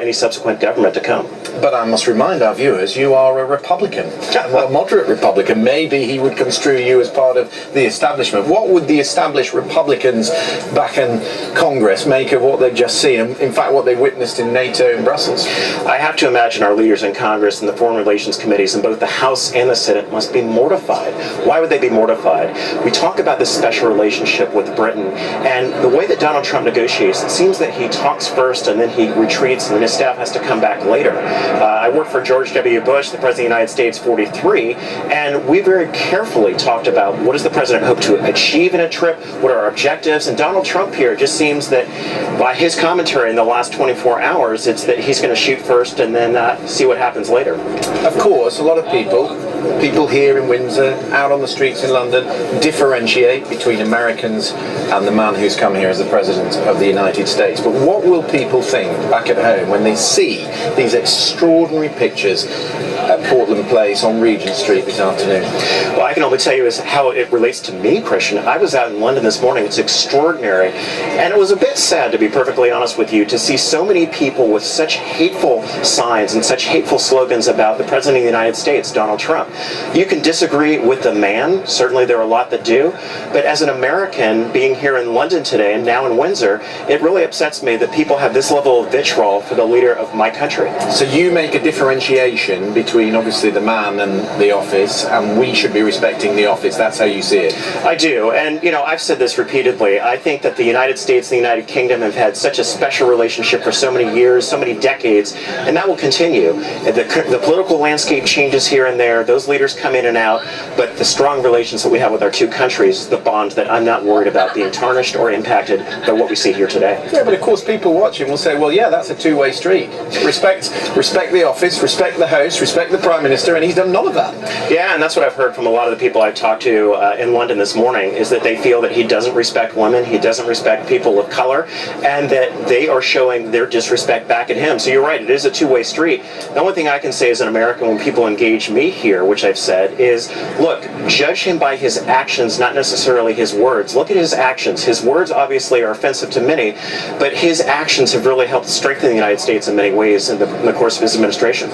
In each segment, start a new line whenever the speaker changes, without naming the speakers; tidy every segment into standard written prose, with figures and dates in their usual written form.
any subsequent government to come.
But I must remind our viewers, you are a Republican, well, a moderate Republican. Maybe he would construe you as part of the establishment. What would the established Republicans back in Congress make of what they've just seen, and in fact what they witnessed in NATO in Brussels?
I have to imagine our leaders in Congress and the Foreign Relations Committees in both the House and the Senate must be mortified. Why would they be mortified? We talk about this special relationship with Britain, and the way that Donald Trump negotiates, it seems that he talks first and then he retreats and then his staff has to come back later. I worked for George W. Bush, the President of the United States, 43, and we very carefully talked about what does the President hope to achieve in a trip, what are our objectives, and Donald Trump here, it just seems that by his commentary in the last 24 hours, it's that he's going to shoot first and then see what happens later.
Of course, a lot of people here in Windsor, out on the streets in London, differentiate between Americans and the man who's come here as the President of the United States. But what will people think back at home when they see these extraordinary pictures at Portland Place on Regent Street this afternoon?
Well, I can only tell you is how it relates to me, Christian. I was out in London this morning. It's extraordinary. And it was a bit sad, to be perfectly honest with you, to see so many people with such hateful signs and such hateful slogans about the President of the United States, Donald Trump. You can disagree with the man. Certainly there are a lot that do. But as an American, being here in London today and now in Windsor, it really upsets me that people have this level of vitriol for the leader of my country.
So you make a differentiation between obviously the man and the office, and we should be respecting the office. That's how you see it.
I do. And, you know, I've said this repeatedly. I think that the United States and the United Kingdom have had such a special relationship for so many years, so many decades, and that will continue. The political landscape changes here and there. Those leaders come in and out, but the strong relations that we have with our two countries, the bond that I'm not worried about being tarnished or impacted by what we see here today.
Yeah, but of course people watching will say, well, yeah, that's a two-way street. Respect the office, respect the host, respect the Prime Minister, and he's done none of that.
Yeah, and that's what I've heard from a lot of the people I've talked to in London this morning, is that they feel that he doesn't respect women, he doesn't respect people of color, and that they are showing their disrespect back at him. So you're right, it is a two-way street. The only thing I can say as an American when people engage me here, which I've said, is, look, judge him by his actions, not necessarily his words. Look at his actions. His words obviously are offensive to many, but his actions have really helped strengthen the United States in many ways in the course of his administration.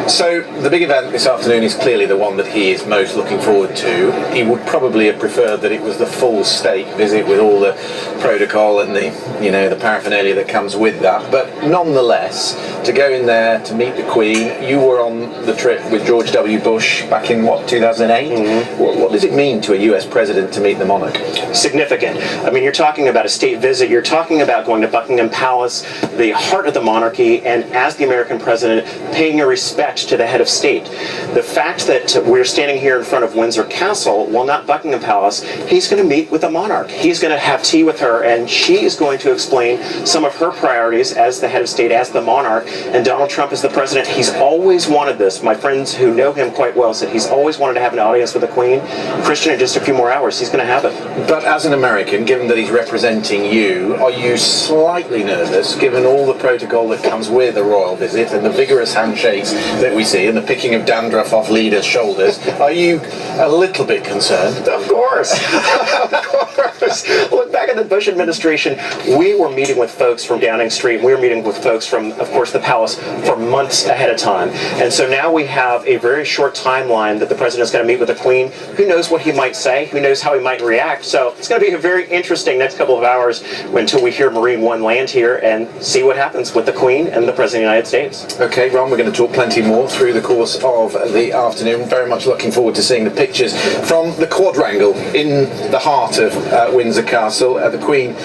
So the big event this afternoon is clearly the one that he is most looking forward to. He would probably have preferred that it was the full state visit with all the protocol and the paraphernalia that comes with that. But nonetheless, to go in there to meet the Queen, you were on the trip with George W. Bush back in 2008? Mm-hmm. What does it mean to a US president to meet the monarch?
Significant. I mean, you're talking about a state visit, you're talking about going to Buckingham Palace, the heart of the monarchy, and as the American president, paying your respect to the head of state. The fact that we're standing here in front of Windsor Castle, while not Buckingham Palace, he's going to meet with the monarch. He's going to have tea with her, and she is going to explain some of her priorities as the head of state, as the monarch, and Donald Trump is the president. He's always wanted this. My friends who know him quite well said he's always wanted to have an audience with the Queen. Christian, in just a few more hours, he's going to have it.
But as an American, given that he's representing you, are you slightly nervous, given all the protocol that comes with a royal visit and the vigorous handshakes that we see and the picking of dandruff off leaders' shoulders? Are you a little bit concerned?
Of course. Of course. Look, back in the Bush administration, we were meeting with folks from Downing Street. We were meeting with folks from, of course, the palace for months ahead of time. And so now we have a very short timeline that the president's going to meet with the Queen. Who knows what he might say? Who knows how he might react? So it's going to be a very interesting next couple of hours until we hear Marine One land here and see what happens with the Queen and the President of the United States.
Okay, Ron, we're going to talk plenty more through the course of the afternoon. Very much looking forward to seeing the pictures from the quadrangle in the heart of Windsor Castle. The Queen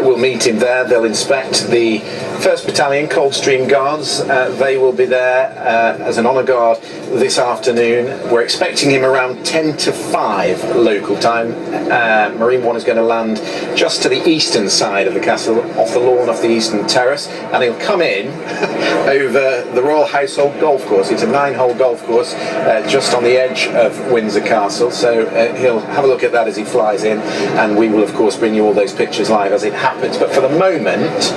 will meet him there. They'll inspect the 1st Battalion Coldstream Guards. They will be there as an honour guard this afternoon. We're expecting him around 10 to 5 local time. Marine One is going to land just to the eastern side of the castle, off the lawn, off the eastern terrace, and he'll come in over the Royal Household Golf Course. It's a 9-hole golf course just on the edge of Windsor Castle, so he'll have a look at that as he flies in, and we will of course bring you all those pictures live as it happens. But for the moment,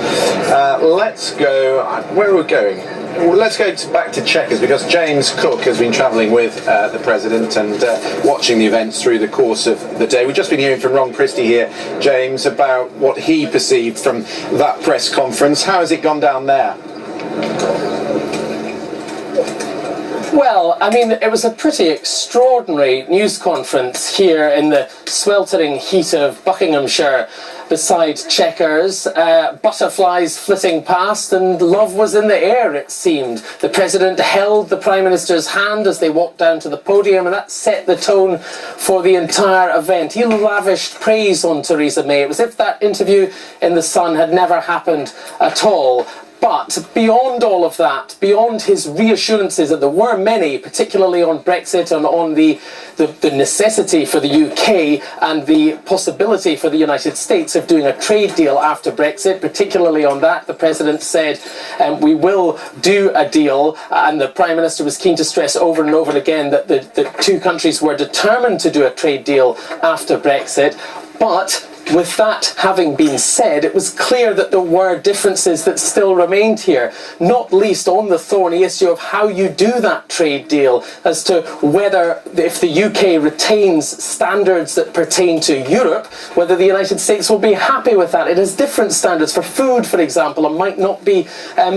let's go, where are we going? Let's go back to Chequers, because James Cook has been travelling with the President and watching the events through the course of the day. We've just been hearing from Ron Christie here, James, about what he perceived from that press conference. How has it gone down there?
Well, I mean, it was a pretty extraordinary news conference here in the sweltering heat of Buckinghamshire beside Chequers, butterflies flitting past, and love was in the air, it seemed. The President held the Prime Minister's hand as they walked down to the podium, and that set the tone for the entire event. He lavished praise on Theresa May. It was as if that interview in The Sun had never happened at all. But beyond all of that, beyond his reassurances, and there were many, particularly on Brexit and on the necessity for the UK and the possibility for the United States of doing a trade deal after Brexit, particularly on that, the President said, we will do a deal, and the Prime Minister was keen to stress over and over again that the two countries were determined to do a trade deal after Brexit. But with that having been said, it was clear that there were differences that still remained here, not least on the thorny issue of how you do that trade deal, as to whether, if the UK retains standards that pertain to Europe, whether the United States will be happy with that. It has different standards for food, for example, and might not be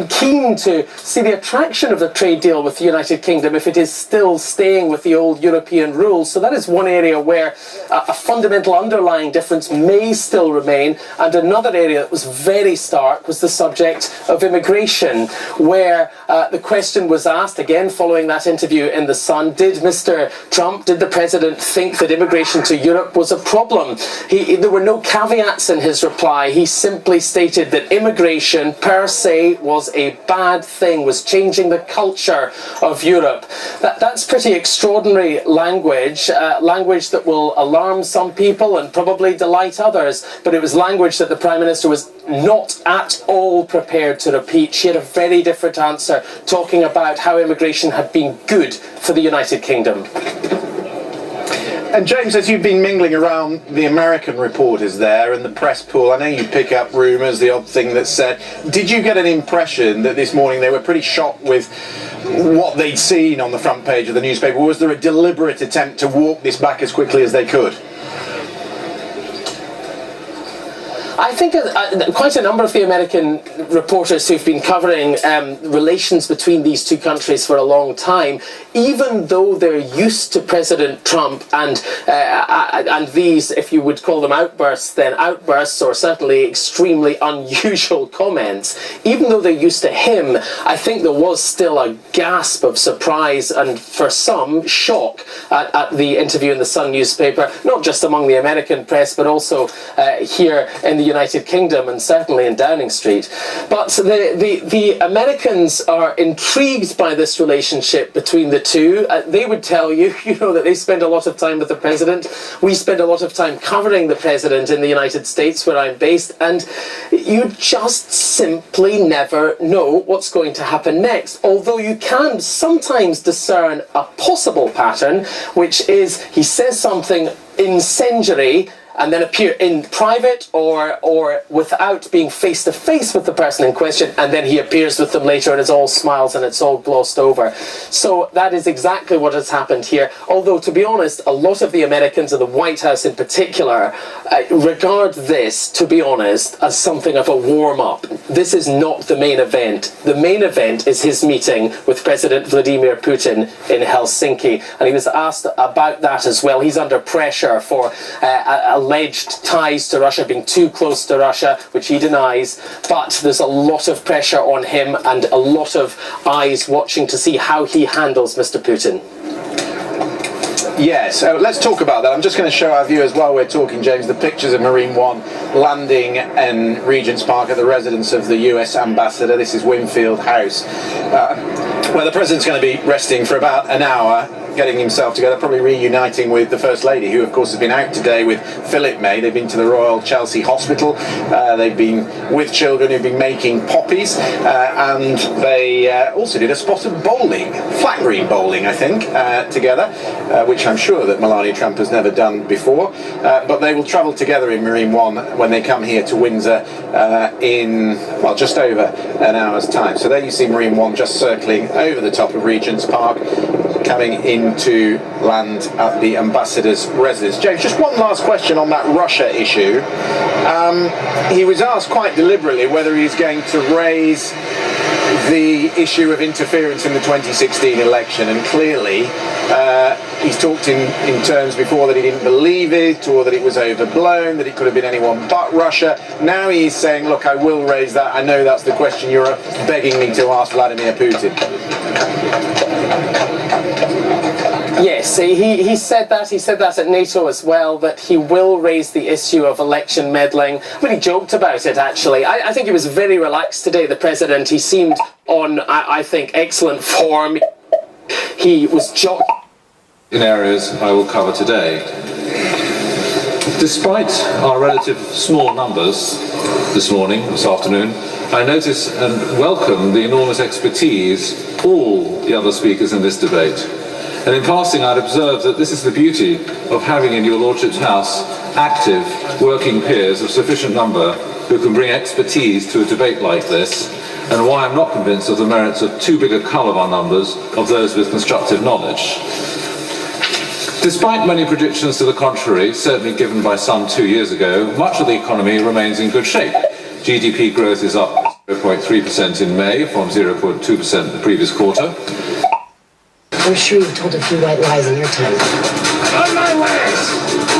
keen to see the attraction of the trade deal with the United Kingdom if it is still staying with the old European rules. So that is one area where a fundamental underlying difference may still remain, and another area that was very stark was the subject of immigration, where the question was asked, again following that interview in The Sun, did Mr. Trump, did the President think that immigration to Europe was a problem? There were no caveats in his reply. He simply stated that immigration per se was a bad thing, was changing the culture of Europe. That's pretty extraordinary language, language that will alarm some people and probably delight others. But it was language that the Prime Minister was not at all prepared to repeat. She had a very different answer, talking about how immigration had been good for the United Kingdom.
And James, as you've been mingling around the American reporters there and the press pool, I know you pick up rumours, the odd thing that's said. Did you get an impression that this morning they were pretty shocked with what they'd seen on the front page of the newspaper? Or was there a deliberate attempt to walk this back as quickly as they could?
I think quite a number of the American reporters who've been covering relations between these two countries for a long time, even though they're used to President Trump and these, if you would call them outbursts, then outbursts, or certainly extremely unusual comments, even though they're used to him, I think there was still a gasp of surprise and, for some, shock at the interview in the Sun newspaper, not just among the American press, but also here in the United Kingdom and certainly in Downing Street. But the Americans are intrigued by this relationship between the two. They would tell you, that they spend a lot of time with the President. We spend a lot of time covering the President in the United States, where I'm based, and you just simply never know what's going to happen next. Although you can sometimes discern a possible pattern, which is he says something incendiary and then appear in private or without being face to face with the person in question, and then he appears with them later and it's all smiles and it's all glossed over. So that is exactly what has happened here. Although, to be honest, a lot of the Americans, and the White House in particular, regard this, to be honest, as something of a warm-up. This is not the main event. The main event is his meeting with President Vladimir Putin in Helsinki, and he was asked about that as well. He's under pressure for alleged ties to Russia, being too close to Russia, which he denies, but there's a lot of pressure on him and a lot of eyes watching to see how he handles Mr. Putin.
Yes, let's talk about that. I'm just going to show our viewers while we're talking, James, the pictures of Marine One landing in Regent's Park at the residence of the US ambassador. This is Winfield House, where the President's going to be resting for about an hour, getting himself together, probably reuniting with the First Lady, who of course has been out today with Philip May. They've been to the Royal Chelsea Hospital, they've been with children who've been making poppies, and they also did a spot of bowling, flat green bowling I think, together, which I'm sure that Melania Trump has never done before, but they will travel together in Marine One when they come here to Windsor in, well, just over an hour's time. So there you see Marine One just circling over the top of Regent's Park, coming into land at the ambassador's residence. James, just one last question on that Russia issue. He was asked quite deliberately whether he's going to raise the issue of interference in the 2016 election, and clearly he's talked in terms before that he didn't believe it, or that it was overblown, that it could have been anyone but Russia. Now he's saying, look, I will raise that. I know that's the question you're begging me to ask Vladimir Putin.
Yes, he said that. He said that at NATO as well, that he will raise the issue of election meddling. But he joked about it, actually. I think he was very relaxed today, the President. He seemed on, I think, excellent form. He was
in areas I will cover today. Despite our relative small numbers this afternoon, I notice and welcome the enormous expertise all the other speakers in this debate. And in passing, I'd observe that this is the beauty of having in your Lordship's House active, working peers of sufficient number who can bring expertise to a debate like this, and why I'm not convinced of the merits of too big a cull of our numbers of those with constructive knowledge. Despite many predictions to the contrary, certainly given by some 2 years ago, much of the economy remains in good shape. GDP growth is up 0.3% in May from 0.2% the previous quarter.
I'm sure you've told a few white lies in your time.
On my ways!